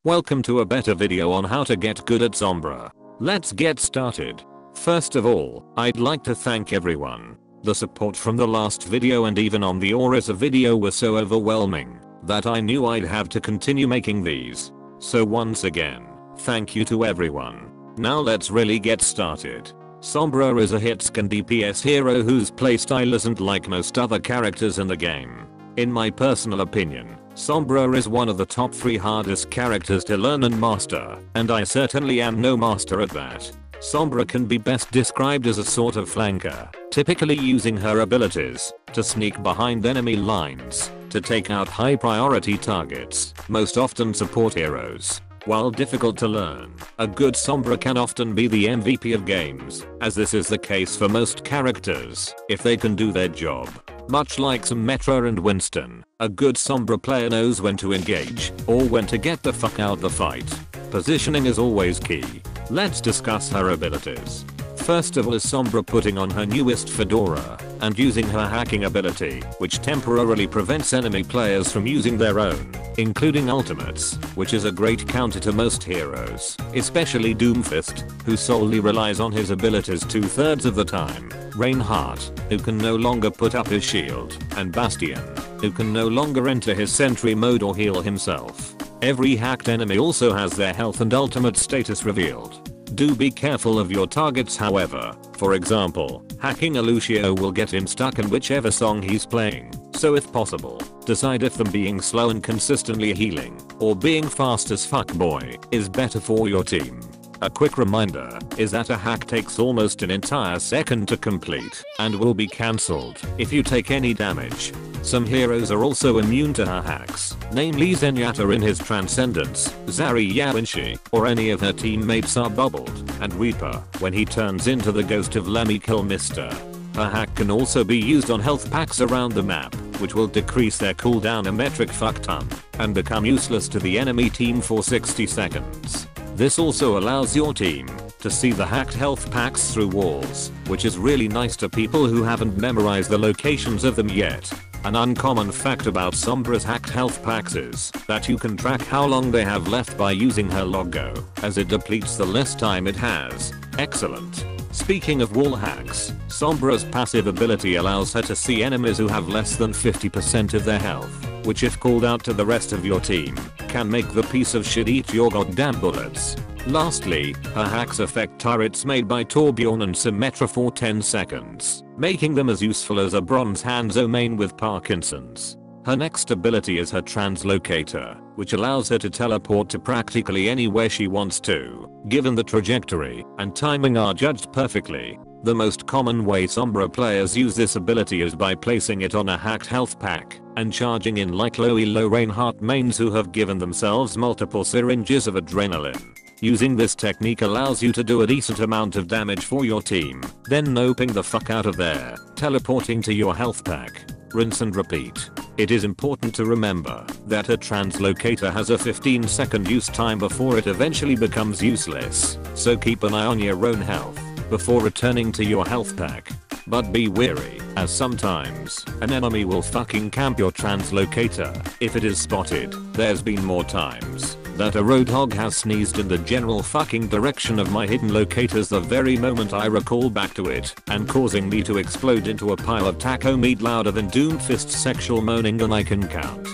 Welcome to a better video on how to get good at Sombra. Let's get started. First of all, I'd like to thank everyone. The support from the last video and even on the Orisa video was so overwhelming that I knew I'd have to continue making these. So once again, thank you to everyone. Now let's really get started. Sombra is a hit-scan DPS hero whose playstyle isn't like most other characters in the game. In my personal opinion, Sombra is one of the top 3 hardest characters to learn and master, and I certainly am no master at that. Sombra can be best described as a sort of flanker, typically using her abilities to sneak behind enemy lines, to take out high priority targets, most often support heroes. While difficult to learn, a good Sombra can often be the MVP of games, as this is the case for most characters, if they can do their job. Much like Symmetra and Winston, a good Sombra player knows when to engage, or when to get the fuck out the fight. Positioning is always key. Let's discuss her abilities. First of all is Sombra putting on her newest fedora, and using her hacking ability, which temporarily prevents enemy players from using their own, including ultimates, which is a great counter to most heroes, especially Doomfist, who solely relies on his abilities 2/3 of the time, Reinhardt, who can no longer put up his shield, and Bastion, who can no longer enter his sentry mode or heal himself. Every hacked enemy also has their health and ultimate status revealed. Do be careful of your targets however. For example, hacking a Lucio will get him stuck in whichever song he's playing, so if possible, decide if them being slow and consistently healing, or being fast as fuck boy, is better for your team. A quick reminder is that a hack takes almost an entire second to complete, and will be cancelled if you take any damage. Some heroes are also immune to her hacks, namely Zenyatta in his Transcendence, Zarya when she or any of her teammates are bubbled, and Reaper when he turns into the ghost of Lemmy Kilmister. Her hack can also be used on health packs around the map, which will decrease their cooldown a metric fuck ton, and become useless to the enemy team for 60 seconds. This also allows your team to see the hacked health packs through walls, which is really nice to people who haven't memorized the locations of them yet. An uncommon fact about Sombra's hacked health packs is that you can track how long they have left by using her logo, as it depletes the less time it has. Excellent. Speaking of wall hacks, Sombra's passive ability allows her to see enemies who have less than 50% of their health, which if called out to the rest of your team, can make the piece of shit eat your goddamn bullets. Lastly, her hacks affect turrets made by Torbjorn and Symmetra for 10 seconds, making them as useful as a bronze Hanzo main with Parkinson's. Her next ability is her translocator, which allows her to teleport to practically anywhere she wants to, given the trajectory and timing are judged perfectly. The most common way Sombra players use this ability is by placing it on a hacked health pack and charging in like low Reinhardt mains who have given themselves multiple syringes of adrenaline. Using this technique allows you to do a decent amount of damage for your team, then noping the fuck out of there, teleporting to your health pack. Rinse and repeat. It is important to remember that a translocator has a 15-second use time before it eventually becomes useless, so keep an eye on your own health before returning to your health pack. But be wary, as sometimes an enemy will fucking camp your translocator if it is spotted. There's been more times that a roadhog has sneezed in the general fucking direction of my hidden locators the very moment I recall back to it, and causing me to explode into a pile of taco meat louder than Doomfist's sexual moaning than I can count.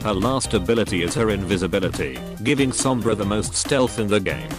Her last ability is her invisibility, giving Sombra the most stealth in the game.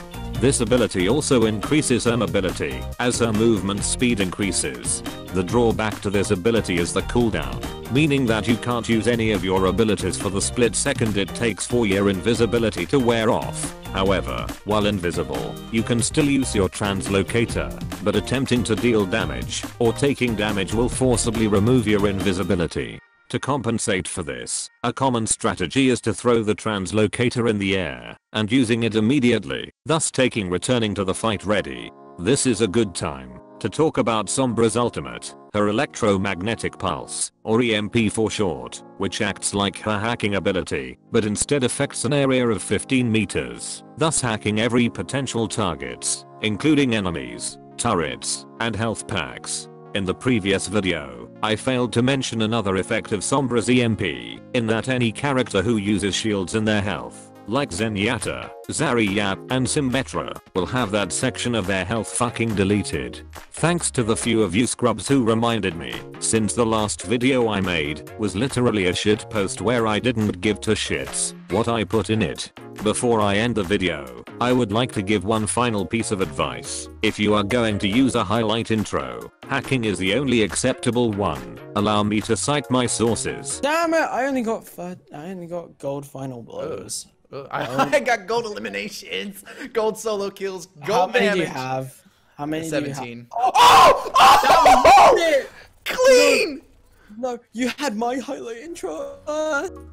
This ability also increases her mobility as her movement speed increases. The drawback to this ability is the cooldown, meaning that you can't use any of your abilities for the split second it takes for your invisibility to wear off. However, while invisible, you can still use your translocator, but attempting to deal damage or taking damage will forcibly remove your invisibility. To compensate for this, a common strategy is to throw the translocator in the air and using it immediately, thus returning to the fight ready. This is a good time to talk about Sombra's ultimate, her electromagnetic pulse, or EMP for short, which acts like her hacking ability, but instead affects an area of 15 meters, thus hacking every potential targets, including enemies, turrets, and health packs. In the previous video, I failed to mention another effect of Sombra's EMP, in that any character who uses shields in their health, like Zenyatta, Zarya, and Symmetra, will have that section of their health fucking deleted. Thanks to the few of you scrubs who reminded me, since the last video I made was literally a shit post where I didn't give two shits what I put in it. Before I end the video, I would like to give one final piece of advice. If you are going to use a highlight intro, hacking is the only acceptable one. Allow me to cite my sources. Damn it! I only got gold final blows. I got gold eliminations, gold solo kills, gold How many damage. do you have? How many 17. do you have? Oh! Clean! No, you had my highlight intro.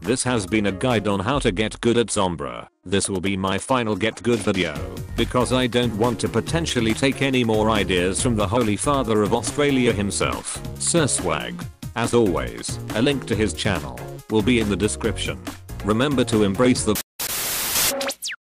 This has been a guide on how to get good at Sombra. This will be my final get good video, because I don't want to potentially take any more ideas from the Holy Father of Australia himself, Sir Swag. As always, a link to his channel will be in the description. Remember to embrace the